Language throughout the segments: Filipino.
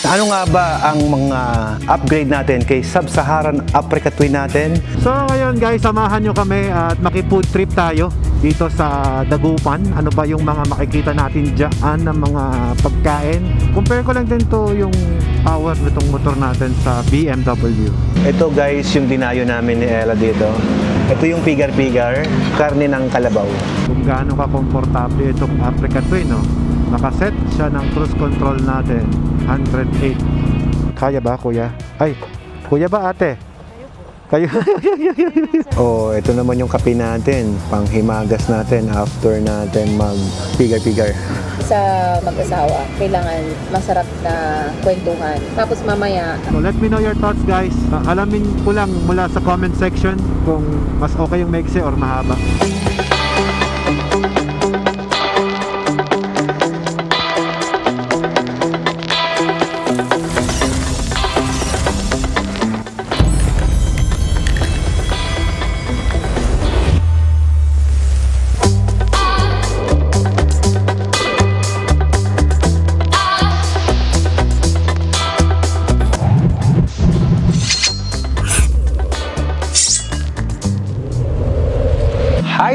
Ano nga ba ang mga upgrade natin kay Sub-Saharan Africa Twin natin? So ngayon guys, samahan nyo kami at maki-food trip tayo dito sa Dagupan. Ano ba yung mga makikita natin dyan ng mga pagkain? Compare ko lang din to yung power nitong motor natin sa BMW. Ito guys, yung dinayo namin ni Ella dito. Ito yung pigar-pigar, karne ng kalabaw. Kung gaano ka-komportable itong Africa Twin, no? Nakaset siya ng cruise control natin, 108. Kaya ba kuya? Ay, kuya ba ate? Kayo. Oh, ito naman yung kape natin, panghimagas natin after natin mag-pigar-pigar. Sa mag-asawa, kailangan masarap na kwentuhan. Tapos mamaya, So let me know your thoughts guys. Alamin ko lang mula sa comment section kung mas okay yung maiksi or mahaba.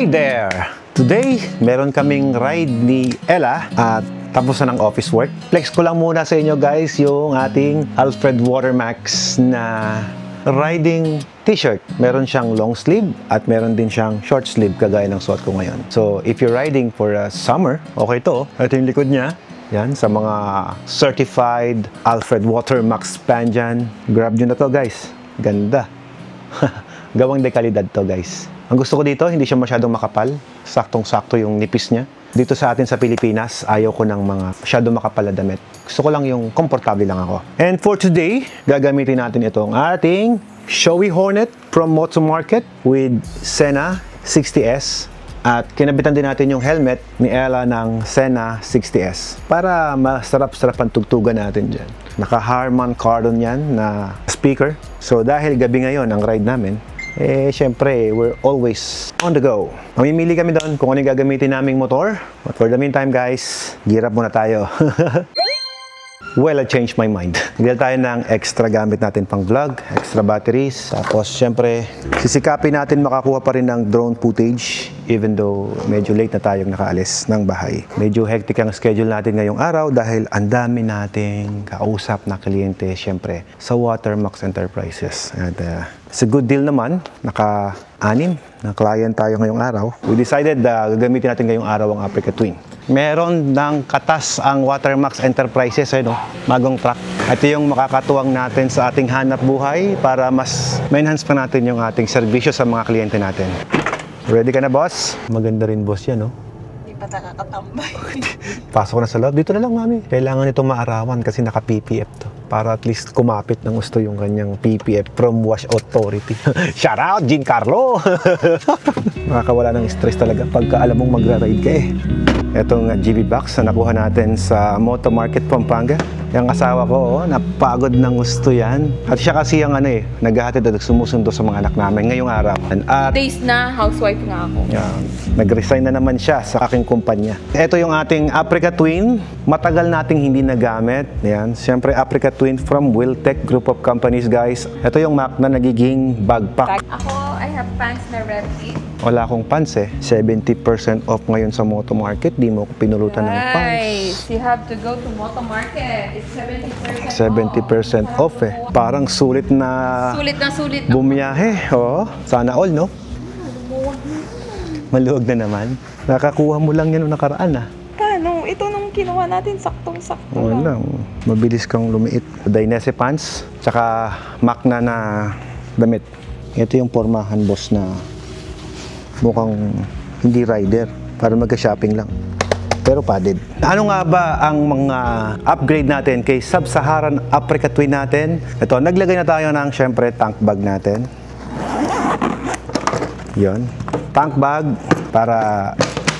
Hi there! Today, meron kaming ride ni Ella at tapos na ng office work. Flex ko lang muna sa inyo guys yung ating Alfred Watermax na riding t-shirt. Meron siyang long sleeve at meron din siyang short sleeve kagaya ng suot ko ngayon. So, if you're riding for a summer, okay to. Ito yung likod niya. Yan, sa mga certified Alfred Watermax fan dyan. Grab nyo na to guys. Ganda. Gawang dekalidad to guys. Ang gusto ko dito, hindi siya masyadong makapal. Saktong-sakto yung nipis niya. Dito sa atin sa Pilipinas, ayaw ko ng mga masyadong makapal na damit. Gusto ko lang yung komportable lang ako. And for today, gagamitin natin itong ating Shoei Hornet from Motomarket with Senna 60S. At kinabitan din natin yung helmet ni Ella ng Senna 60S para masarap-sarap ang tugtugan natin dyan. Naka-Harman Kardon yan na speaker. So dahil gabi ngayon ang ride namin, syempre, we're always on the go. Mamimili kami doon kung ano yung gagamitin naming motor. But for the meantime, guys, gear up muna tayo. Well, I changed my mind. Nagdala tayo ng extra gamit natin pang vlog, extra batteries. Tapos, syempre, sisikapin natin makakuha pa rin ng drone footage even though medyo late na tayong nakaalis ng bahay. Medyo hectic ang schedule natin ngayong araw dahil ang dami nating kausap na kliyente, syempre, sa Watermax Enterprises. At it's a good deal naman. Naka-anim na client tayo ngayong araw. We decided gagamitin natin ngayong araw ang Africa Twin. Meron ng katas ang Watermax Enterprises, no? Magong truck. Ito yung makakatuwang natin sa ating hanap buhay para mas ma-enhance pa natin yung ating serbisyo sa mga kliyente natin. Ready ka na, boss? Maganda rin, boss, yan, no? hindi pa nakakatambay. Pasok na sa loob. Dito na lang, mami. Kailangan nito maarawan kasi naka-PPF to. Para at least kumapit ng gusto yung kanyang PPF from Wash Authority. Shout out, Giancarlo! Makakawala ng stress talaga pagka alam mong magra-ride ka eh. Itong GB box na nakuha natin sa Motomarket, Pampanga. Yung asawa ko, napagod ng gusto yan. At siya kasi yung naghahatid at sumusundo sa mga anak namin ngayong araw. At Days na, housewife nga ako. yan, nag-resign na naman siya sa aking kumpanya. Ito yung ating Africa Twin. Matagal nating hindi nagamit. Yan, siyempre Africa Twin from Wiltec Group of Companies, guys. Ito yung Mac na nagiging backpack. Ako, I have pants na Repti. Wala akong pants eh. 70% off ngayon sa Motomarket. Di mo ko pinulutan ng pants. Guys, you have to go to Motomarket. It's 70% off eh. Parang sulit na Sulit na. bumiyahe. Oo, sana all, no? Maluwag na naman. Nakakuha mo lang yan noong nakaraan ah. Kano? Ito nung kinuha natin, saktong-sakto Wala, mabilis kang lumiit. Dainese pants, tsaka Mac na damit. Ito yung pormahan, boss, na mukhang hindi rider. Para magka-shopping lang. Pero padded. Ano nga ba ang mga upgrade natin kay Sub-Saharan Africa Twin natin? Ito, naglagay na tayo ng, syempre, tank bag natin. Yon. Tank bag para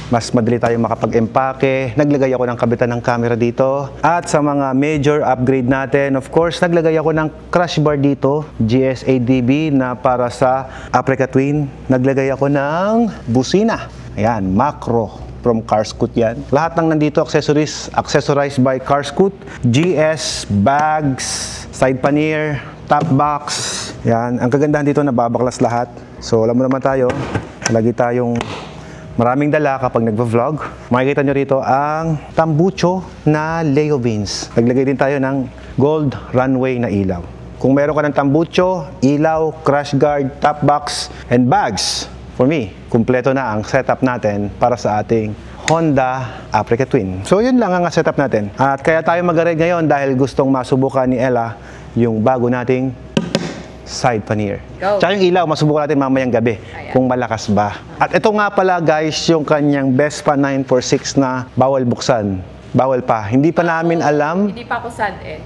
mas madali tayo makapag-empake. Naglagay ako ng kabitan ng camera dito. At sa mga major upgrade natin, of course, naglagay ako ng crash bar dito, GSADB na para sa Africa Twin. Naglagay ako ng busina. Ayan, macro from Carscoot yan. Lahat ng nandito accessories, accessorized by Carscoot. GS, bags, side pannier, top box. Yan. Ang kagandahan dito, nababaklas lahat. So, alam mo naman tayo, lagi tayong maraming dala kapag nagva-vlog. Makikita nyo rito ang tambucho na Leo Beans. Naglagay din tayo ng gold runway na ilaw. Kung meron ka ng tambucho, ilaw, crash guard, top box, and bags, for me, kumpleto na ang setup natin para sa ating Honda Africa Twin. So yun lang ang setup natin. At kaya tayo mag-ride ngayon dahil gustong masubukan ni Ella yung bago nating side pannier. Go. Tsaka yung ilaw, masubukan natin mamayang gabi kung malakas ba. At ito nga pala guys, yung kanyang Vespa 946 na bawal buksan. Bawal pa. Hindi pa namin alam. Hindi pa ako sad eh.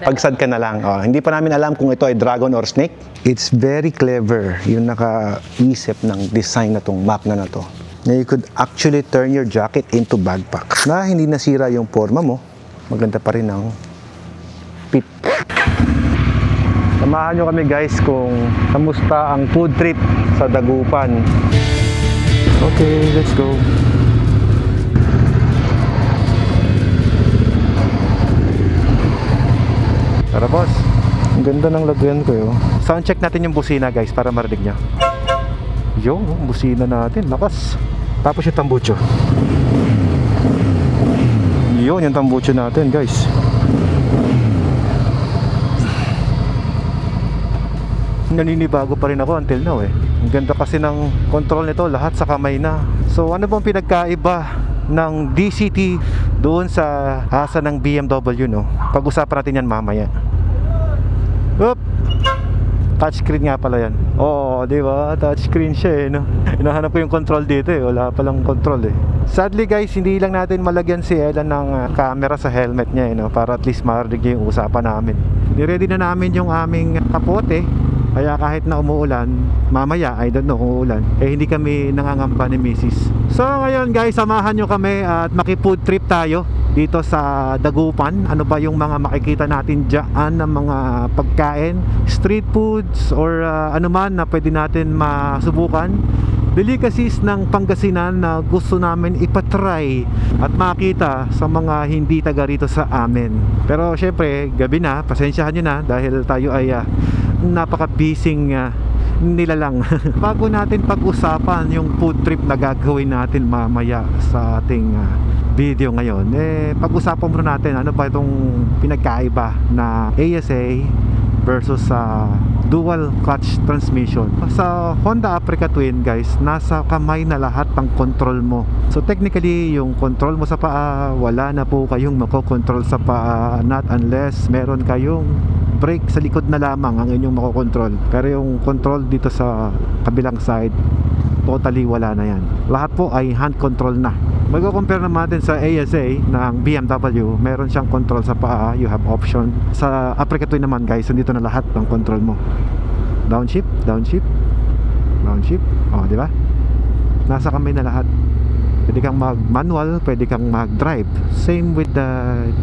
Pagsad ka na lang. Oh, hindi pa namin alam kung ito ay dragon or snake. It's very clever yung nakaisip ng design na tong makina na to. Na you could actually turn your jacket into backpack. Na hindi nasira yung forma mo. Maganda pa rin ang fit. Samahan nyo kami guys kung kamusta ang food trip sa Dagupan. Okay, let's go. Tara boss, ang ganda ng lagyan ko yun. Sound check natin yung busina guys para marinig nyo. Yung busina natin, lakas. Tapos yung tambucho. Yun yung tambucho natin guys. Naninibago pa rin ako until now eh. Ang ganda kasi ng control nito, lahat sa kamay na. So ano bang pinagkaiba ng DCT doon sa asa ng BMW, no? Pag-usapan natin yan mamaya. Oop! Touchscreen nga pala yan. Oo, di ba? Touchscreen siya eh, no? Hinahanap ko yung control dito eh. Wala palang control eh. Sadly guys, hindi lang natin malagyan si Ella ng camera sa helmet niya eh, no? Para at least marinig yung usapan namin. Niready na namin yung aming kapote. Kaya kahit na umuulan, mamaya, I don't know kung uulan, eh hindi kami nangangamba ni Mrs. So ngayon guys, samahan nyo kami at maki-food trip tayo dito sa Dagupan. Ano ba yung mga makikita natin dyan ng mga pagkain, street foods or ano man na pwede natin masubukan. Delicacies ng Pangasinan na gusto namin ipatry at makita sa mga hindi taga rito sa amin. Pero syempre, gabi na, pasensyahan nyo na dahil tayo ay napaka-busy nila lang. Bago natin pag-usapan yung food trip na gagawin natin mamaya sa ating video ngayon, pag-usapan muna natin ano ba itong pinagkaiba na ASA versus dual clutch transmission. Sa Honda Africa Twin guys, nasa kamay na lahat ng control mo. So technically, yung control mo sa paa, wala na po kayong makokontrol sa paa, not unless meron kayong brake sa likod na lamang ang inyong makokontrol. Pero yung control dito sa kabilang side, totally wala na yan. Lahat po ay hand control na. Magko-compare naman natin sa ASA ng BMW, meron siyang control sa paa, you have option. Sa Africa Twin naman guys, dito na lahat ng control mo. Downshift, downshift, downshift. Oh, di ba? Nasa kamay na lahat. Pwede kang mag-manual, pwede kang mag-drive. Same with the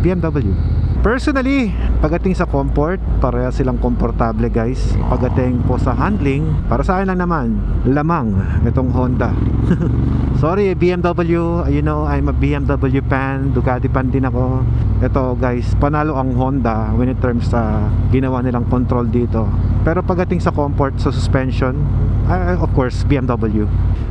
BMW. Personally, pagdating sa comfort, pareha silang komportable guys. Pagdating po sa handling, para sa akin lang naman, lamang itong Honda. Sorry BMW, you know, I'm a BMW fan, Ducati fan din ako. Ito guys, panalo ang Honda when it terms sa ginawa nilang control dito. Pero pagdating sa comfort, sa suspension, of course, BMW.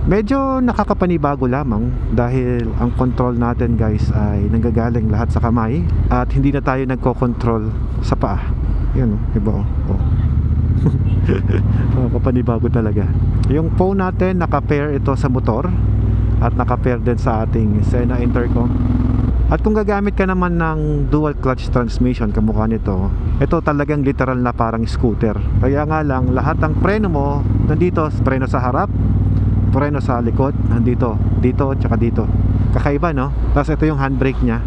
Medyo nakakapanibago lamang dahil ang control natin guys ay nanggagaling lahat sa kamay at hindi na tayo nagko-control sa paa. Yan o, iba o. Nakakapanibago talaga. Yung phone natin naka-pair ito sa motor at naka-pair din sa ating Sena intercom. At kung gagamit ka naman ng dual clutch transmission kamukha nito, ito talagang literal na parang scooter. Kaya nga lang, lahat ng preno mo nandito, preno sa harap, preno sa likod, nandito, dito, tsaka dito. Kakaiba, no? Tapos ito yung handbrake nya.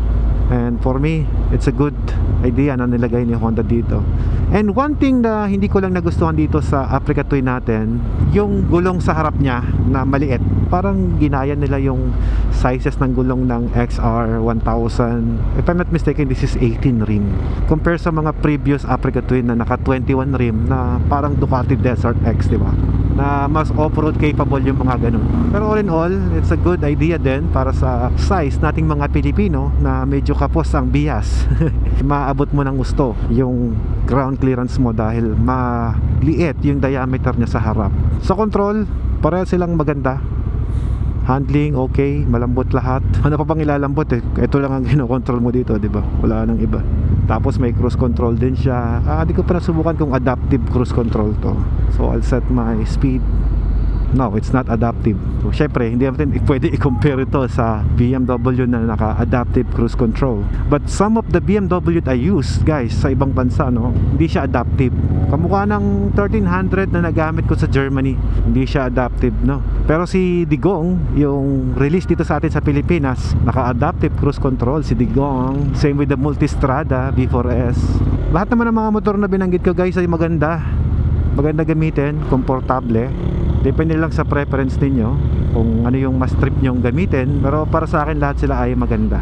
And for me, it's a good idea na nilagay ni Honda dito. And one thing na hindi ko lang nagustuhan dito sa Africa Twin natin, yung gulong sa harap nya na maliit. Parang ginaya nila yung sizes ng gulong ng XR 1000. If I'm not mistaken, this is 18 rim. Compare sa mga previous Africa Twin na naka 21 rim na parang Ducati Desert X, di ba? na mas off-road capable yung mga ganun. Pero all in all, it's a good idea din para sa size nating mga Pilipino na medyo kapos ang bias. Maabot mo ng gusto yung ground clearance mo dahil maliit yung diameter niya sa harap. Sa control, pareho silang maganda. Handling, okay, malambot lahat. Ano pa bang ilalambot eh? Ito lang ang kinokontrol mo dito, di ba? Wala nang iba. Tapos may cruise control din siya. Di ko pa nasubukan kung adaptive cruise control to. So I'll set my speed. No, it's not adaptive. So, syempre, hindi natin pwede i-compare ito sa BMW na naka-adaptive cruise control. But some of the BMW I use, guys, sa ibang bansa, no, hindi siya adaptive. Kamukha ng 1300 na nagamit ko sa Germany, hindi siya adaptive, no. Pero si Digong, yung release dito sa atin sa Pilipinas, naka-adaptive cruise control si Digong. Same with the Multistrada V4S. Lahat naman ng mga motor na binanggit ko, guys, ay maganda gamitin, komportable. Depende lang sa preference ninyo kung ano yung mas trip nyong gamitin, pero para sa akin lahat sila ay maganda.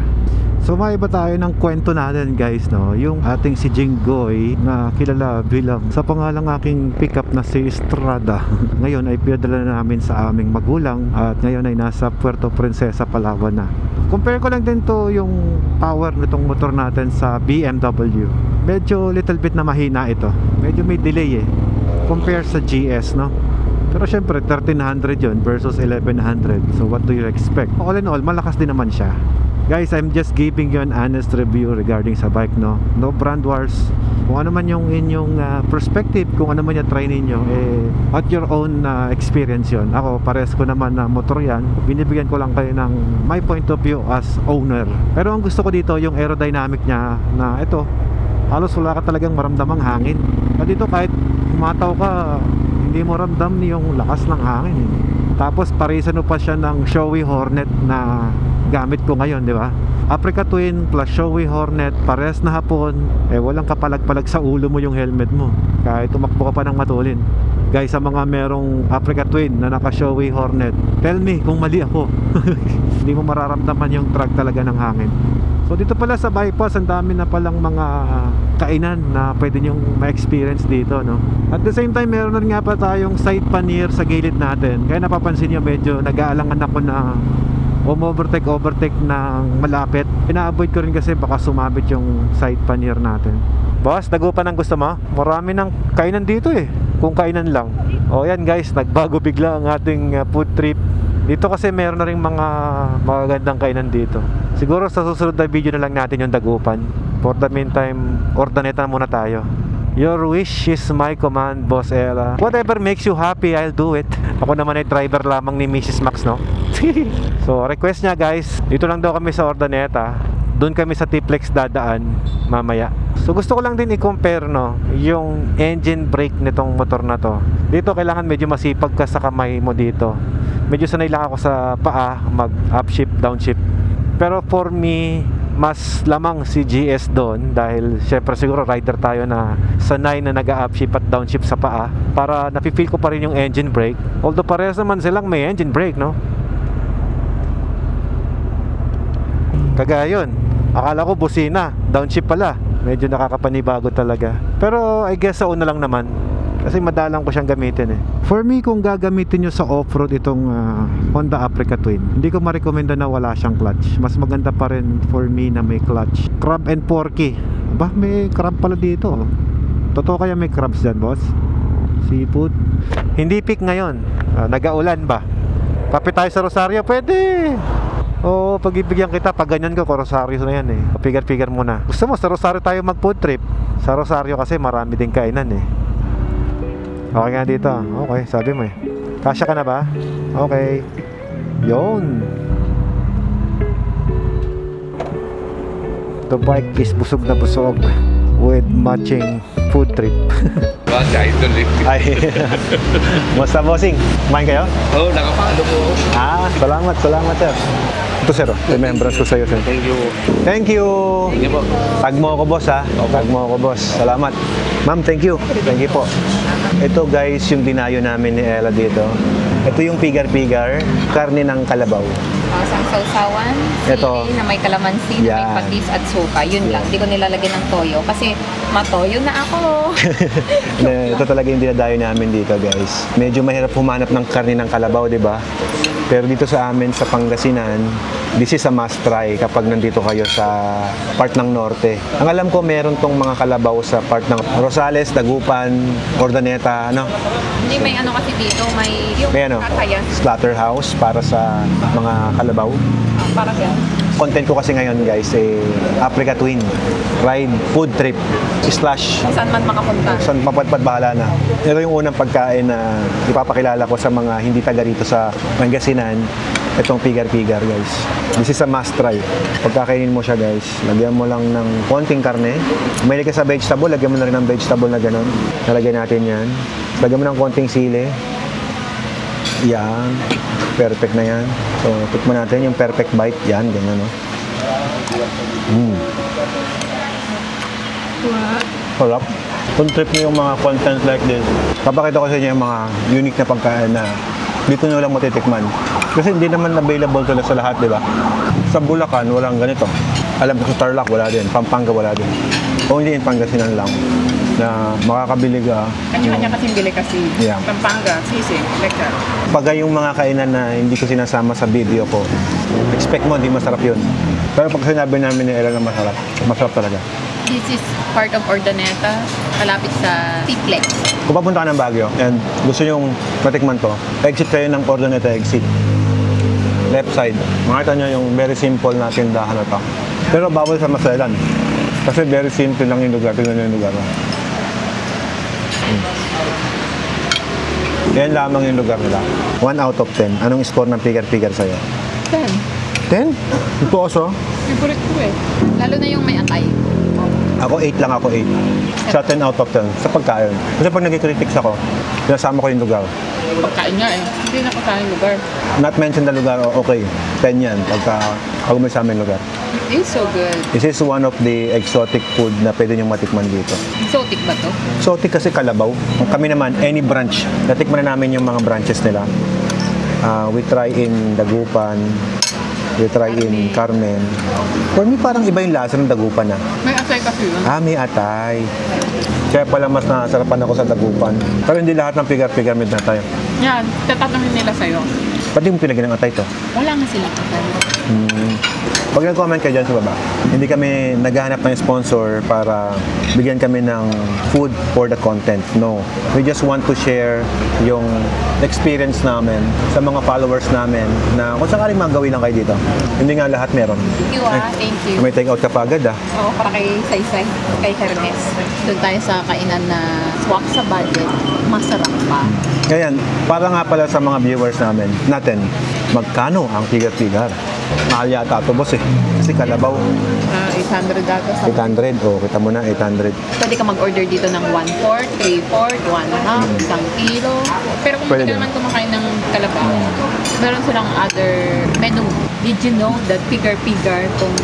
So maiba tayo ng kwento natin, guys, no? Yung ating si Jinggoy na kilala bilang sa pangalang aking pickup na si Estrada. Ngayon ay pinadala namin sa aming magulang at ngayon ay nasa Puerto Princesa, Palawan na. Compare ko lang din to yung power nitong motor natin sa BMW. Medyo little bit na mahina ito. Medyo may delay compare sa GS, no? Pero syempre 1300 yun versus 1100. So what do you expect? All in all, malakas din naman siya. Guys, I'm just giving you an honest review regarding sa bike, no? No brand wars. Kung ano man yung inyong perspective, kung ano man yung try ninyo, at your own experience yun. Ako, pares ko naman na motor yan. Binibigyan ko lang kayo ng my point of view as owner. Pero ang gusto ko dito, yung aerodynamic niya na ito, halos wala ka talagang maramdamang hangin. At dito kahit umataw ka, hindi mo ramdam yung lakas ng hangin. Tapos parisan mo pa siya ng Shoei Hornet na gamit ko ngayon, di ba? Africa Twin plus Shoei Hornet, pares na hapon, walang kapalag-palag sa ulo mo yung helmet mo kahit tumakbo ka pa ng matulin. Guys, sa mga merong Africa Twin na naka Shoei Hornet, tell me kung mali ako. Hindi mo mararamdaman yung drag talaga ng hangin. So dito pala sa bypass, ang dami na palang mga kainan na pwede nyong ma-experience dito, no? At the same time, meron na nga pa tayong side pannier sa gilid natin. Kaya napapansin nyo, medyo nag-aalangan ako na overtake ng malapit. Ina-avoid ko rin kasi baka sumabit yung side pannier natin. Boss, dagupan ang gusto mo? Marami ng kainan dito kung kainan lang. O yan guys, nagbago bigla ang ating food trip. Dito kasi meron na rin mga magagandang kainan dito. Siguro sa susunod na video na lang natin yung dagupan. For the meantime, Urdaneta muna tayo. Your wish is my command, Boss Ella. Whatever makes you happy, I'll do it. Ako naman ay driver lamang ni Mrs. Max, no? So, request niya guys, dito lang daw kami sa Urdaneta. Doon kami sa Tiplex dadaan mamaya. So gusto ko lang din i-compare, no, yung engine brake nitong motor na to. Dito kailangan medyo masipag ka sa kamay mo dito. Medyo sanay lang ako sa paa mag upshift, downshift. Pero for me, mas lamang si GS doon dahil syempre siguro rider tayo na sanay na nag-upshift at downshift sa paa, para nafe-feel ko pa rin yung engine brake. Although parehas naman silang may engine brake, no? Kagaya yun, akala ko busina, downshift pala. Medyo nakakapanibago talaga. Pero I guess sa una lang naman, kasi madalang ko siyang gamitin For me, kung gagamitin nyo sa off-road itong Honda Africa Twin, hindi ko ma-recommenda na wala siyang clutch. Mas maganda pa rin for me na may clutch. Crab and Porky. Ba, may crab pala dito. Totoo kaya may crabs dyan, boss? Seafood. Hindi peak ngayon. Nag-aulan ba? Kapit tayo sa Rosario, pwede. Oo, pag-ibigyan kita, pag ganyan ko, Rosario na yan Pigar-pigar muna. Gusto mo, sa Rosario tayo mag-food trip. Sa Rosario kasi marami din kainan Okay nga dito. Okay, sabi mo Kasya ka na ba? Okay. Yun. The bike is busog na busog with matching food trip. Ay, musta bossing? Kumain kayo? Oo, nakapalo po. Salamat sir. Ito sir, remembrance ko sa'yo sir. Thank you. Thank you. Sige po. Tag mo ako boss Tag mo ako boss. Salamat. Ma'am, thank you. Thank you po. Ito guys, yung dinayo namin ni Ella dito. Ito yung pigar-pigar, karne ng kalabaw. Isang sausawan, Ito. sili na may kalamansi, na Yan. may patis at suka. Yun lang. Di ko nilalagyan ng toyo. Kasi matoyo na ako. Ito talaga yung dinadayo namin dito, guys. Medyo mahirap humanap ng karne ng kalabaw, di ba? Pero dito sa amin, sa Pangasinan, this is a must try kapag nandito kayo sa part ng norte. Ang alam ko, meron tong mga kalabaw sa part ng Rosales, Dagupan, Ordaneta, ano? Hindi, may ano kasi dito. May yung May ano? kakayan. Slaughterhouse para sa mga kalabaw. Parang yan. Content ko kasi ngayon, guys, Africa Twin Ride Food Trip slash Kung saan man makapunta. saan papadpad bahala na. Ito yung unang pagkain na ipapakilala ko sa mga hindi taga rito sa Pangasinan. Itong pigar-pigar, guys. This is a must try. Pagkakainin mo siya, guys, lagyan mo lang ng konting karne. May ka sa vegetable, lagyan mo na rin ng vegetable na gano'n. Nalagyan natin yan. Lagyan mo ng konting sili. Yan. Perfect na yan. So, tikman natin yung perfect bite. Yan, ganyan, no? Sarap. Kung trip niyo yung mga content like this, papakita ko sa inyo yung mga unique na pagkain na dito nyo lang matitikman. Kasi hindi naman available to sa lahat, di ba? Sa Bulacan, walang ganito. Alam ko sa Tarlac, wala din. Pampanga, wala din. O hindi in Pangasinan lang na makakabili ka. Kanya-kanya kasing bili kasi. Yeah. Pampanga, sisig, lecture. Pag yung mga kainan na hindi ko sinasama sa video ko, expect mo, hindi masarap yun. Pero pag sinabi namin ni Ella na masarap, masarap talaga. This is part of Ordaneta, malapit sa Tiplex. Kung papunta ka ng Baguio and gusto nyong matikman to, exit kayo ng Ordaneta exit. Left side. Makita nyo yung very simple na tindahan na to. Pero bawal sa maselan. Kasi very simple lang yung lugar. Tingnan nyo yung lugar. Yan lamang yung lugar nila. 1 out of 10. Anong score ng pigar-pigar sa'yo? 10. 10? Ito also. Favorite ko eh. Lalo na yung may atay. Ako 8 lang ako 8. Sa 10 out of 10. Sa pagkain. Kasi pag nag-critics ako, sinasama ko yung lugar. Pagkain nga eh. Hindi na pagkain lugar. Not mention the lugar, okay. 10 yan. Pag may sa amin lugar. It's so good. This is one of the exotic food na pwede niyong matikman dito. Exotic ba to? Exotic kasi kalabaw. Kami naman, any branch. Natikman na namin yung mga branches nila. We try in Dagupan. We try in Carmen. For me, parang iba yung lasa ng Dagupan na. May atay kasi yun. May atay. Kaya pala mas nasarapan ako sa Dagupan. Pero hindi lahat ng pigar-pigar may tayo. Yan, tatanungin nila sa'yo. Pati mo pinagyan ng atay to. Wala nga sila atay. Pag nag-comment kayo dyan sa baba, hindi kami naghahanap ng sponsor para bigyan kami ng food for the content. No. We just want to share yung experience namin sa mga followers namin na kung sakaling magawin lang kayo dito. Hindi nga lahat meron. Thank you thank you. May take out ka pa agad Oo, para kay Saysay, kay Hermes. Doon tayo sa kainan na swak sa budget, masarap pa. Ngayon, para nga pala sa mga viewers natin, magkano ang pigar-pigar? Mahal yata ito, boss eh. Kasi kalabaw. 800 dato sa 800. O, kita mo na, 800. Pwede ka mag-order dito ng 1/4, 3/4, 1/2, 1 kilo. Pero kung Pwede hindi ka din. naman kumakain ng kalabaw, meron silang other menu. Did you know that pigar-pigar kung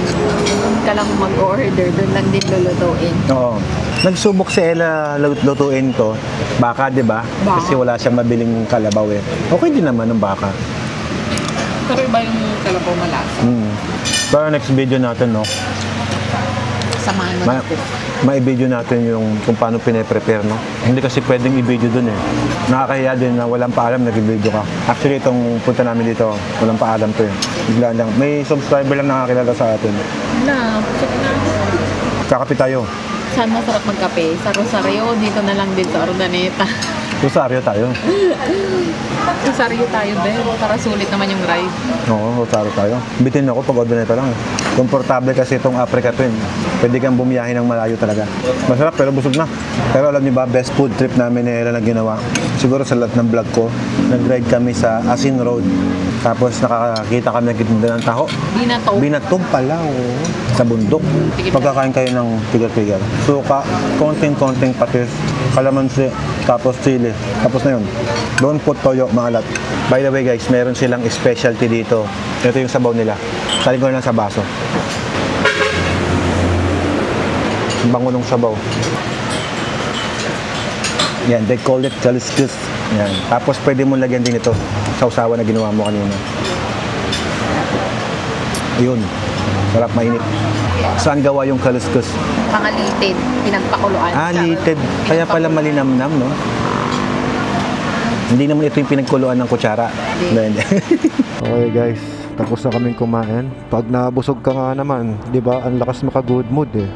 ka lang mag-order, doon lang din lulutuin? Oo. Nagsubok si Ella lutuin to. Baka, di ba? Baka. Kasi wala siyang mabiling kalabaw eh. Okay din naman ng baka. Pero iba yung kalabaw malasa. Pero next video natin, no? Samahan mo na po. Ma-video natin yung kung paano pine-prepare, no? Hindi kasi pwedeng i-video dun eh. Nakakahiya din na walang paalam, nag-video ka. Actually, itong punta namin dito, walang paalam to eh. Bigla lang. May subscriber lang nakakilala sa atin. Na, check na. Kakapit tayo. Saan masarap magkape? Sa Rosario, dito na lang din sa Ordaneta. Rosario tayo. Rosario tayo din, para sulit naman yung ride. Oo, Rosario tayo. Bitin ako pag order nito lang eh. Komportable kasi itong Africa Twin. Pwede kang bumiyahe ng malayo talaga. Masarap pero busog na. Pero alam niyo ba, best food trip namin ni Ella na ginawa. Siguro sa lahat ng vlog ko, nag-ride kami sa Asin Road. Tapos nakakita kami nagtitinda ng taho. Binato. Binatog pala, oh. Sa bundok. Pagkakain kayo ng pigar-pigar. Suka, konting-konting patis, kalamansi, tapos chili. Tapos na yun. Don't put toyo, maalat. By the way guys, meron silang specialty dito. Ito yung sabaw nila. Saling ko na lang sa baso. Ang bango ng sabaw. Yan, they call it kaliskis. Yan. Tapos pwede mo lagyan din ito sa usawa na ginawa mo kanina. Ayun. Sarap mainit. Saan gawa yung kaluskus? Pangalited, pinagpakuluan. Lited. Kaya pala malinamnam, no? Hindi naman ito yung pinagkuluan ng kutsara. Hindi. Okay guys, tapos na kaming kumain. Pag nabusog ka nga naman, di ba, ang lakas maka-good mood eh.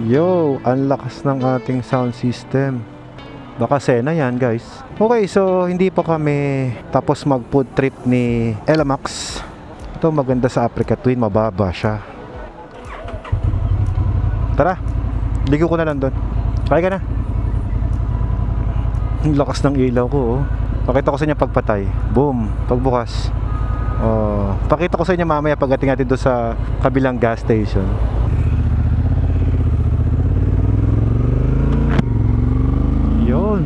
Yo, ang lakas ng ating sound system. Baka Sena yan guys. Okay, so hindi pa kami tapos mag food trip ni Ella Max. Ito maganda sa Africa Twin, mababa siya. Tara, ligo ko na lang doon. Kaya ka na. Ang lakas ng ilaw ko, oh. Pakita ko sa inyo pagpatay. Boom, pagbukas. Oh, pakita ko sa inyo mamaya pagdating natin doon sa kabilang gas station. Yun.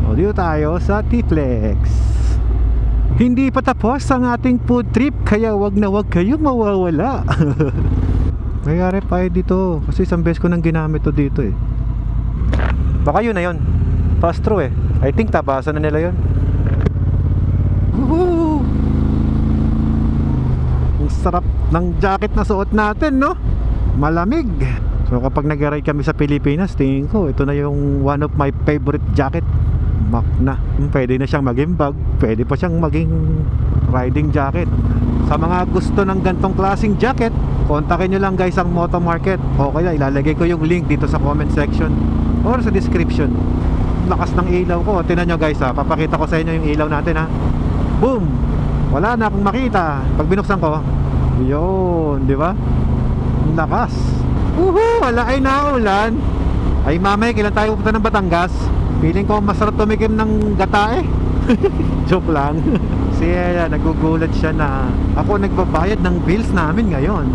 O, dito tayo sa T-Flex. Hindi pa tapos ang ating food trip, kaya wag na wag kayong mawawala. Mayari pa dito kasi isang beses ko nang ginamit to dito eh. Baka yun na yun. Pass through eh. I think tabasan na nila yun. Woohoo! Ang sarap ng jacket na suot natin, no? Malamig. So kapag nag-ride kami sa Pilipinas, tingin ko ito na yung one of my favorite jacket. Mac na. Pwede na siyang maging bag, pwede pa siyang maging riding jacket. Sa mga gusto ng gantong klaseng jacket, kontakin nyo lang guys ang Moto Market. Okay na, ilalagay ko yung link dito sa comment section or sa description. Lakas ng ilaw ko. Tingnan nyo guys ha. Papakita ko sa inyo yung ilaw natin ha. Boom! Wala na akong makita. Pag binuksan ko, yun, di ba? Ang lakas. Woohoo! Wala ay naulan. Ay mamay, kailan tayo pupunta ng Batangas? Feeling ko masarap tumikim ng gata eh. Joke lang. Siya, nagugulat siya na ako nagbabayad ng bills namin ngayon.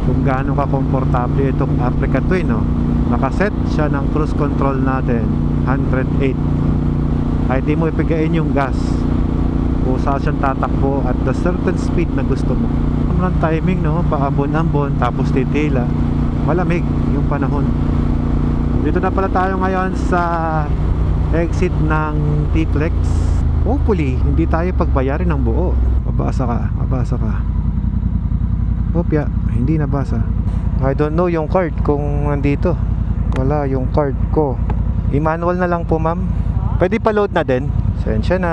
Kung gaano ka komportable itong Africa Twin, no? Nakaset siya ng cruise control natin 108. Ay di mo ipigain yung gas. Kung saan siyang tatakbo at the certain speed na gusto mo. Ang timing, no? Paambon-ambon tapos titila. Malamig yung panahon. Dito na pala tayo ngayon sa exit ng T-Flex. Hopefully hindi tayo pagbayarin ng buo. Mabasa ka, mabasa ka. Opya, hindi nabasa. I don't know yung card kung nandito. Wala yung card ko. I-manual na lang po ma'am. Pwede pa load na din. Sensya na.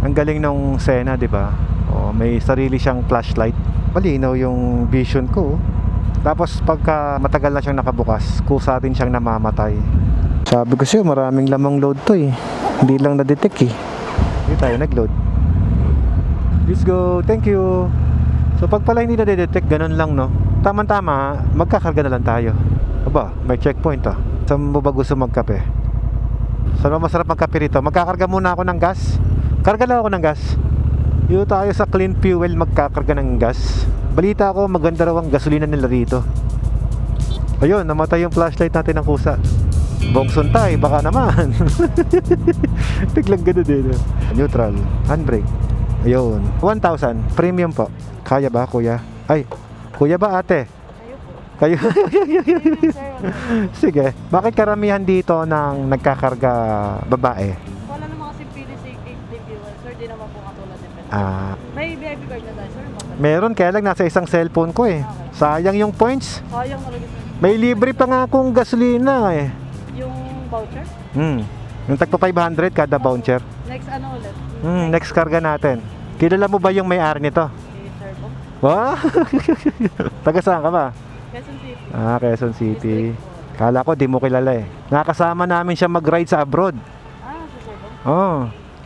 Ang galing nung Sena, di ba? Oh, may sarili siyang flashlight. Malinaw yung vision ko. Tapos pagka matagal na siyang nakabukas, kusa din siyang namamatay. Sabi ko siya, maraming lamang load to eh. Hindi lang na-detect eh. Hindi tayo nag-load. Let's go, thank you. So pag pala hindi na-detect, ganun lang no. Tama-tama, magkakarga na lang tayo. Aba, may checkpoint ah. Saan mo ba gusto magkape? Saan mo masarap magkape rito? Magkakarga muna ako ng gas. Karga lang ako ng gas. Dito tayo sa Clean Fuel magkakarga ng gas. Balita ko maganda raw ang gasolina nila rito. Ayun, namatay yung flashlight natin ng kusa. Bongson tayo, baka naman. Biglang gano'n din. Neutral, handbrake. Ayun, 1,000, premium po. Kaya ba kuya? Ay, kuya ba ate? Kayo? Sige, bakit karamihan dito ng nagkakarga babae? Wala naman kasi pili sa fuel, sir. Di naman po katulad ng pera. May VIP card na tayo, sir. Meron, kaya lang nasa isang cellphone ko eh. Sayang yung points. Sayang talaga, sir. May libre pa nga akong gasolina eh. Yung voucher? Yung tagpa 500 kada voucher. Next ano ulit? Next karga natin. Kilala mo ba yung may-ari nito? Si sir po. Wow! Taga saan ka ba? Quezon City. Quezon City. Kala ko di mo kilala eh. Nakasama namin siya mag-ride sa abroad. Si sir po. Oh,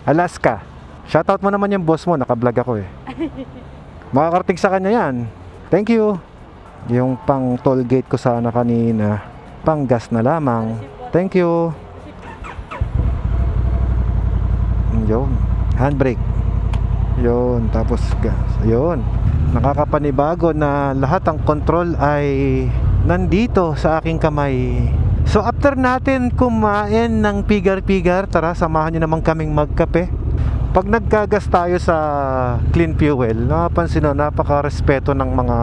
Alaska. Shoutout mo naman yung boss mo, naka-vlog ako eh. Makakarating sa kanya yan. Thank you. Yung pang toll gate ko sana kanina, pang gas na lamang. Thank you. Yun, handbrake. Yun, tapos gas. Yun, nakakapanibago na lahat ng control ay nandito sa aking kamay. So after natin kumain ng pigar-pigar, tara samahan nyo naman kaming magkape. Pag nagkagas tayo sa Clean Fuel, napansin na napaka-respeto ng mga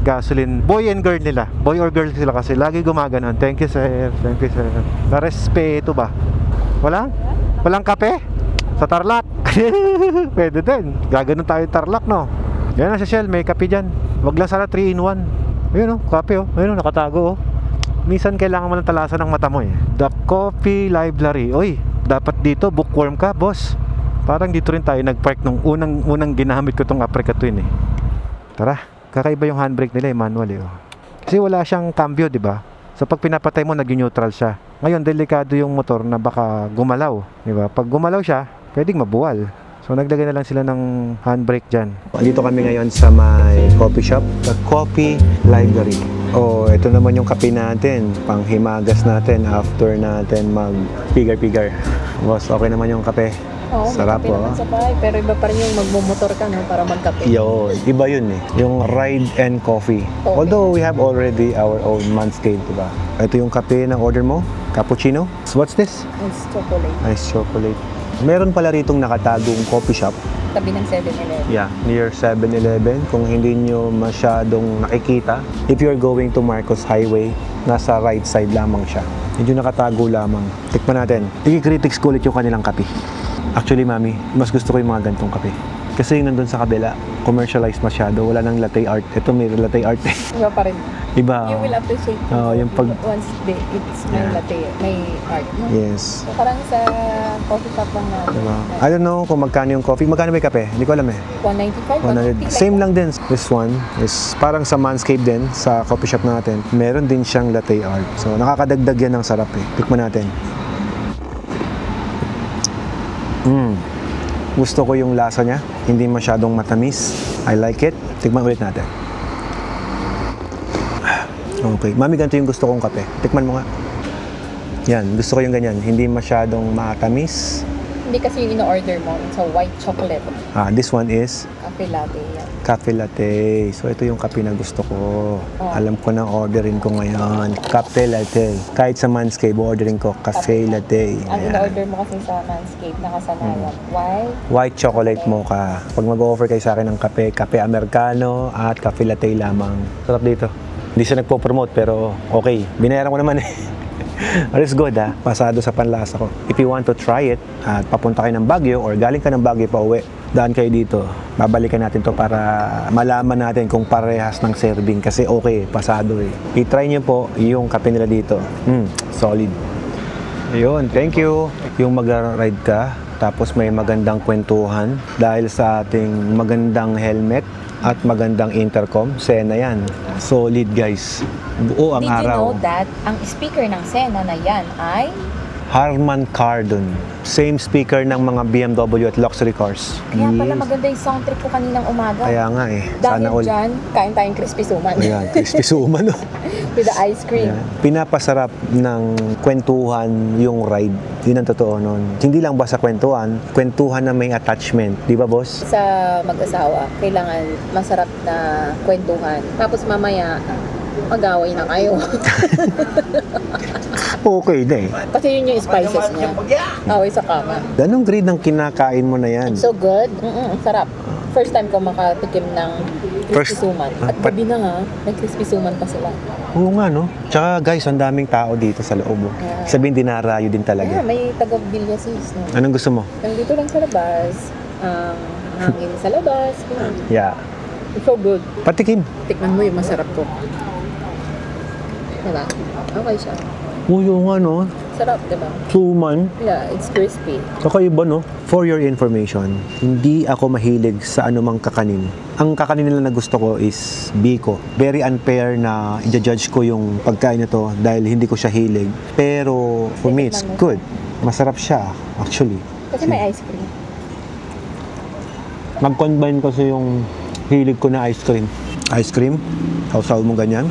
gasoline boy and girl nila. Boy or girl sila kasi lagi gumaganon. Thank you sir, thank you sir. Na-respeto ba? Walang? Walang kape? Sa Tarlac. Pwede din. Gaganon tayo Tarlac, no? Yan na si Shell, may kape dyan. Wag lang sana 3-in-1. Ayun, oh, kape, oh. Ayun, oh, nakatago, oh. Minsan kailangan mo ng talasan ng mata mo, eh. The Coffee Library. Uy, dapat dito, bookworm ka, boss. Parang dito rin tayo nag-park nung unang ginamit ko tong Aprica Twin, eh. Tara, kakaiba yung handbrake nila, eh, manual, eh, oh. Kasi wala siyang cambio, di ba? So pag pinapatay mo, nag-neutral siya. Ngayon, delikado yung motor na baka gumalaw, di ba? Pag gumalaw siya, pwedeng mabuwal. So naglagay na lang sila ng handbrake dyan. Dito kami ngayon sa may coffee shop, the Coffee Library. Oh, ito naman yung kape natin, panghimagas natin after natin mag-pigar-pigar. Boss, okay naman yung kape. Oo, sarap, kape naman sa bahay, pero iba pa rin yung magmumotor ka, no, para magkape. Yun, iba yun eh. Yung ride and coffee. Okay. Although we have already our own Manscaped, diba? Ito yung kape na order mo, cappuccino. So what's this? It's chocolate. Nice chocolate. Meron pala ritong nakatagong coffee shop. Tabi ng 7-Eleven. Yeah, near 7-Eleven. Kung hindi nyo masyadong nakikita, if you're going to Marcos Highway, nasa right side lamang siya. Medyo nakatago lamang. Tikman natin. I-critics ko ulit yung kanilang kape. Actually, mami, mas gusto ko yung mga gantong kape. Kasi yung nandun sa kabila, commercialized masyado. Wala nang latte art. Ito may latte art eh. Iba pa rin. Iba. You will appreciate yung pag... once it's may latte, may art. No? Yes. So, parang sa coffee shop lang na. Diba? I don't know kung magkano yung coffee. Magkano may kape? Hindi ko alam eh. 195, 150. Same lang din. This one is parang sa Manscaped din, sa coffee shop natin. Meron din siyang latte art. So, nakakadagdag yan ng sarap eh. Tikman natin. Gusto ko yung lasa niya. Hindi masyadong matamis. I like it. Tikman ulit natin. Okay. Mami, ganito yung gusto kong kape. Tikman mo nga. Yan. Gusto ko yung ganyan. Hindi masyadong matamis. Hindi kasi yung in-order mo. So, white chocolate. This one is Cafe latte yan. cafe latte. So, ito yung kape na gusto ko. Alam ko na orderin ko ngayon. Cafe latte. Kahit sa Manscaped, orderin ko cafe latte. Ang Ayan. in-order mo kasi sa Manscaped, nakasanayan. White chocolate mocha. Pag mag-offer kayo sa akin ng kape, kape americano at cafe latte lamang. Sarap dito. Hindi siya nagpo-promote pero okay. Binayaran ko naman eh. But it's good ha. Pasado sa panlasa ko. If you want to try it at papunta kayo ng Baguio or galing ka ng Baguio pa uwi, daan kayo dito. Babalikan natin to para malaman natin kung parehas ng serving kasi okay, pasado eh. I-try nyo po yung kape nila dito. Solid. Ayun, thank you. Yung mag-ride ka, tapos may magandang kwentuhan dahil sa ating magandang helmet at magandang intercom. Sena yan. Solid guys. Buo ang Did you araw. know that ang speaker ng Sena na yan ay Harman Kardon. Same speaker ng mga BMW at luxury cars. kaya pala maganda yung sound trip ko kaninang umaga. Kaya nga eh. Dahil Sana all. dyan, kain tayong crispy suman. Ayan, crispy suman. No? With the ice cream. Ayan. Pinapasarap ng kwentuhan yung ride. Yun ang totoo nun. Hindi lang basta kwentuhan na may attachment. Di ba, boss? Sa mag-asawa, kailangan masarap na kwentuhan. Tapos mamaya, mag-away na kayo. Okay na eh. Kasi yun yung spices niya. Away sa kama. Anong grade ng kinakain mo na yan? So good. Ang sarap. First time ko makatikim ng crispy First- suman. At gabi na nga, may crispy suman pa sila. Oo nga, no? Tsaka guys, ang daming tao dito sa loob. Oh. Yeah. Sabihin, dinarayo din Kaya talaga. may taga-Villasis. No? Anong gusto mo? Nandito lang sa labas. Hangin sa labas. Yeah. It's so good. Patikim. Tikman mo yung masarap ko. Diba? Okay siya. Oo nga, no? Sarap, diba? Suman. Yeah, it's crispy. Kakaiba, no? For your information, hindi ako mahilig sa anumang kakanin. Ang kakanin nila na gusto ko is biko. Very unfair na i-judge ko yung pagkain nito dahil hindi ko siya hilig. Pero for me, it's good. Masarap siya, actually. Kasi may ice cream. Mag-combine kasi yung hilig ko na ice cream. Ice cream? Sausaw mo ganyan?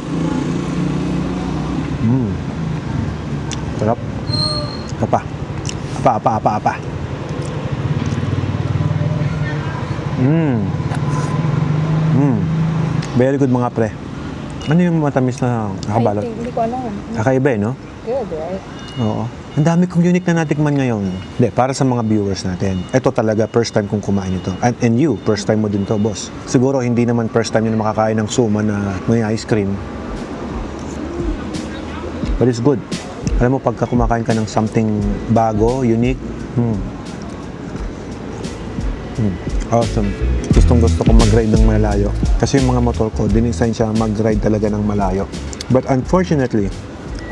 Sarap. Apa. Very good mga pre. Ano yung matamis na nakabalot? Hindi ko alam. Kakaiba eh, no? Good, right? Oo. Ang dami kong unique na natikman ngayon. Hindi, para sa mga viewers natin. Ito talaga, first time kong kumain ito. And you, first time mo din to, boss. Siguro hindi naman first time nyo na makakain ng suman na may ice cream. But it's good. Alam mo, pagka kumakain ka ng something bago, unique, Awesome. Gustong-gusto ko mag-ride ng malayo. Kasi yung mga motor ko, dinisign siya mag-ride talaga ng malayo. But unfortunately,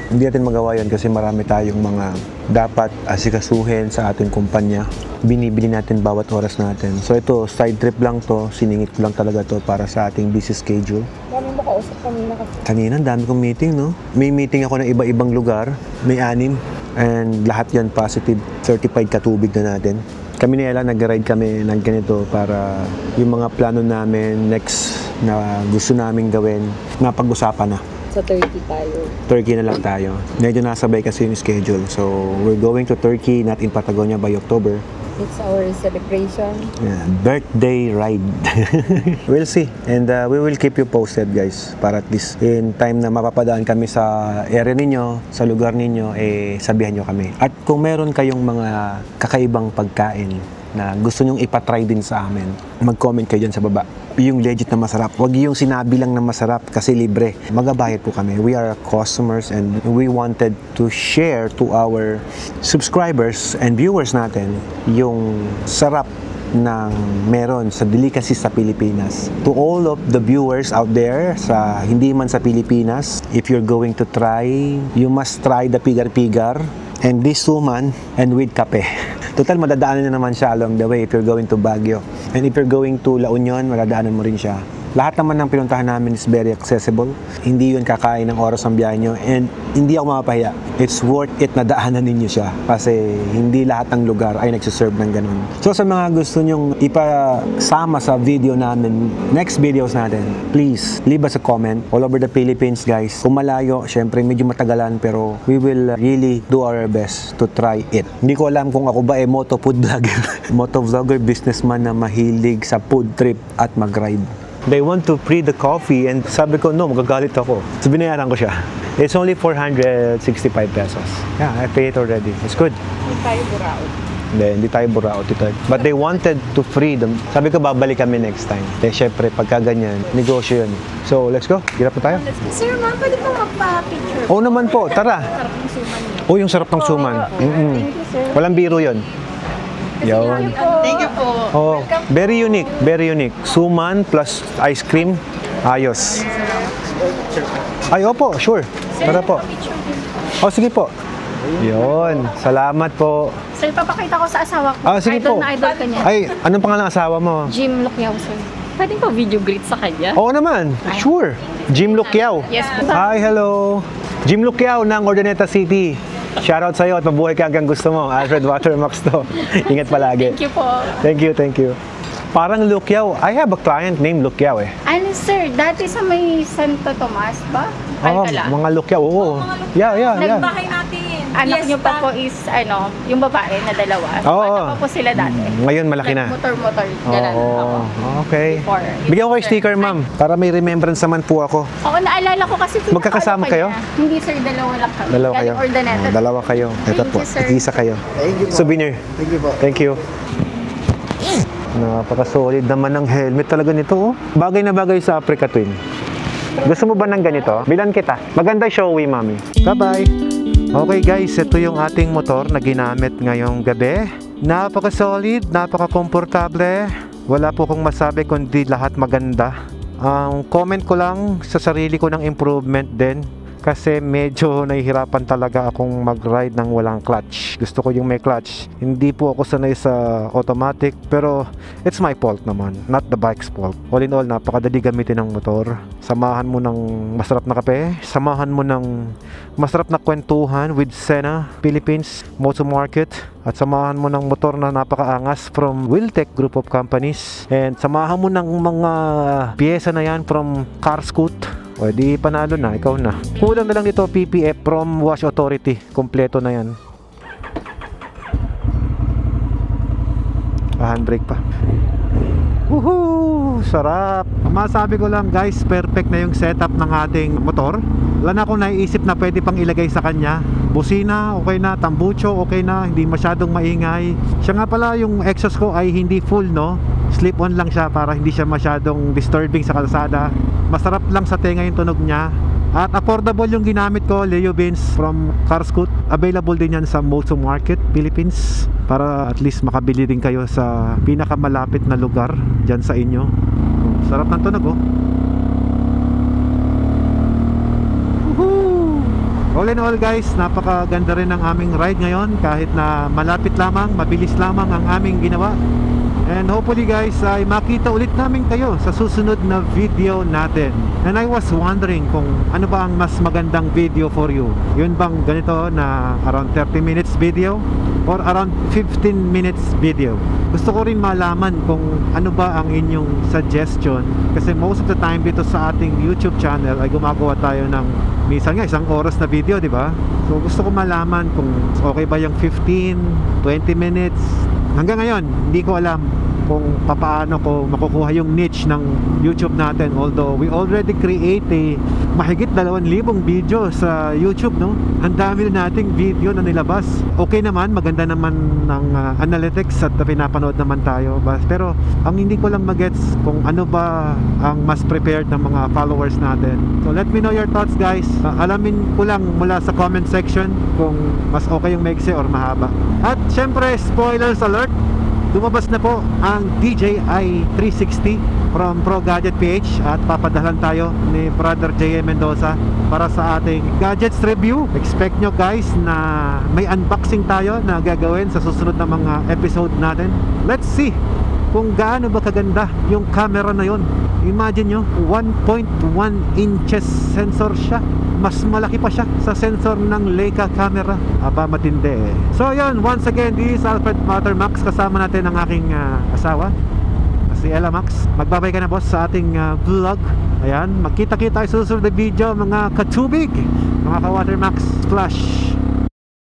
hindi natin magawa yan kasi marami tayong mga dapat asikasuhin sa ating kumpanya. Binibili natin bawat oras natin. So ito, side trip lang to. Siningit ko lang talaga to para sa ating busy schedule. Dami mo kausap kanina kasi. Kanina, dami kong meeting, no? May meeting ako ng iba-ibang lugar. May 6. And lahat yan positive. Certified katubig na natin. Kami ni Ella, nag-ride kami ng ganito para yung mga plano namin next na gusto naming gawin, napag-usapan na. Sa Turkey tayo. Turkey na lang tayo. Medyo nasabay kasi yung schedule. So, we're going to Turkey, not in Patagonia by October. It's our celebration. Yeah, birthday ride. We'll see. And we will keep you posted, guys. Para at least in time na mapapadaan kami sa area ninyo, sa lugar ninyo, sabihan nyo kami. At kung meron kayong mga kakaibang pagkain na gusto nyong ipatry din sa amin, mag-comment kayo dyan sa baba. Yung legit na masarap. Huwag yung sinabi lang na masarap kasi libre. Magabayad po kami. We are customers and we wanted to share to our subscribers and viewers natin yung sarap ng meron sa delicacy sa Pilipinas. To all of the viewers out there sa hindi man sa Pilipinas, if you're going to try, you must try the pigar-pigar and this suman and with kape. Total, madadaanan na naman siya along the way if you're going to Baguio. And if you're going to La Union, madadaanan mo rin siya. Lahat naman ng pinuntahan namin is very accessible. Hindi yun kakain ng oras ng biyahe nyo. And hindi ako mapapahiya. It's worth it na daanan ninyo siya. Kasi hindi lahat ng lugar ay nagsiserve ng ganun. So sa mga gusto nyong ipasama sa video namin, next videos natin, please leave us a comment. All over the Philippines, guys. Kung malayo, syempre medyo matagalan, pero we will really do our best to try it. Hindi ko alam kung ako ba moto food vlogger. Moto vlogger, businessman na mahilig sa food trip at mag-ride. They want to free the coffee and sabi ko, no, magagalit ako. So binayaran ko siya. It's only 465 pesos. Yeah, I paid it already. It's good. Hindi tayo buraot. Hindi tayo buraot ito. But they wanted to free them. Sabi ko, babalik kami next time. Eh, syempre, pagka ganyan, negosyo yun. So, let's go. Hirap po tayo. Sir, ma'am, pwede po magpa-picture? Oo naman po, tara. Sarap ng suman niyo. Oh, yung sarap ng suman. Thank you, sir. Walang biro yun. Yun. Thank you po. Oh, very unique, very unique. Suman plus ice cream, ayos. Ay, opo, sure. Tara po. Oh, sige po. Yun, salamat po. Sir, papakita ko sa asawa ko. Ah, sige idol po. na idol ka niya. Ay, anong pangalan ng asawa mo? Jim Lucyaw, sir. Pwedeng pa video greet sa kanya? Oo naman, sure. Jim Lucyaw. Yes po. Hi, hello. Jim Lucyaw ng Urdaneta City. Shoutout sa'yo at mabuhay ka hanggang gusto mo. Alfred Watermax to. Ingat palagi. Thank you po. Thank you, thank you. Parang Lucyaw. I have a client named Lucyaw eh. Ano, sir? Dati sa may Santo Tomas ba? Oo, Alcala. mga Lucyaw. Oo. Yeah. Nagbahay natin. Anak niyo pa po is, yung babae na dalawa. Oo. Bata pa po sila dati. Ngayon malaki na. Motor-motor. Ganun. Oo. Okay. Before. Bigyan ko kayo sticker, ma'am. Para may remembrance naman po ako. Oo, naalala ko kasi Magkakasama pinapalo kayo? ka niya. Hindi, sir. Dalawa lang kami. Dalawa kayo. Galing Urdaneta. Dalawa kayo. Ito Thank po. you, sir. Isa kayo. Thank you po. Souvenir. Thank you po. Thank you. Napaka-solid naman ng helmet talaga nito. Oh. Bagay na bagay sa Africa Twin. Gusto mo ba ng ganito? Bilan kita. Maganda showy, mami. Bye-bye. Okay guys, ito yung ating motor na ginamit ngayong gabi. Napaka-solid, napaka-komportable. Wala po kong masabi kundi lahat maganda. Ang comment ko lang sa sarili ko ng improvement din. Kasi medyo nahihirapan talaga akong mag-ride ng walang clutch. Gusto ko yung may clutch. Hindi po ako sanay sa automatic, pero it's my fault naman, not the bike's fault. All in all, napakadali gamitin ng motor. Samahan mo ng masarap na kape, samahan mo ng masarap na kwentuhan with Sena Philippines Motor Market, at samahan mo ng motor na napakaangas from Wiltec Group of Companies, and samahan mo ng mga piyesa na yan from Carscoot. O di panalo na, ikaw na. Kulang na lang dito PPF from Wash Authority. Kompleto na yan. Handbrake pa. Woohoo! Sarap! Masabi ko lang guys, perfect na yung setup ng ating motor. Wala na akong naiisip na pwede pang ilagay sa kanya. Busina, okay na. Tambucho, okay na. Hindi masyadong maingay. Siya nga pala, yung exhaust ko ay hindi full, no? Slip-on lang siya para hindi siya masyadong disturbing sa kalsada. Masarap lang sa tenga yung tunog niya. At affordable yung ginamit ko, Leo Beans from Carscoot. Available din yan sa Moto Market, Philippines, para at least makabili din kayo sa pinakamalapit na lugar dyan sa inyo. Sarap ng tunog oh. Woohoo! All in all guys, napakaganda rin ng aming ride ngayon. Kahit na malapit lamang, mabilis lamang ang aming ginawa. And hopefully guys ay makita ulit namin kayo sa susunod na video natin. And I was wondering kung ano ba ang mas magandang video for you. Yun bang ganito na around 30 minutes video or around 15 minutes video? Gusto ko rin malaman kung ano ba ang inyong suggestion. Kasi most of the time dito sa ating YouTube channel ay gumagawa tayo ng minsan nga 1 oras na video, di ba? So gusto ko malaman kung okay ba yung 15, 20 minutes. Hanggang ngayon, hindi ko alam kung paano ko makukuha yung niche ng YouTube natin. Although we already create mahigit 2,000 video sa YouTube, no? Ang dami na nating video na nilabas. Okay naman, maganda naman ng analytics at pinapanood naman tayo. Pero ang hindi ko lang magets kung ano ba ang mas prepared ng mga followers natin. So let me know your thoughts guys. Alamin ko lang mula sa comment section kung mas okay yung maiksi or mahaba. At syempre, spoilers alert, lumabas na po ang DJI 360 from Pro Gadget PH at papadalan tayo ni Brother J.M. Mendoza para sa ating gadgets review. Expect nyo guys na may unboxing tayo na gagawin sa susunod na mga episode natin. Let's see kung gaano ba kaganda yung camera na yon. Imagine nyo, 1.1 inches sensor siya. Mas malaki pa siya sa sensor ng Leica camera. Aba, matindi eh. So yun, once again, this is Alfred Matter Max. Kasama natin ang aking asawa, si Ella Max. Magbabay ka na boss sa ating vlog. Ayan, magkita-kita tayo sa susunod na video mga katubig, mga ka-Water Max Splash.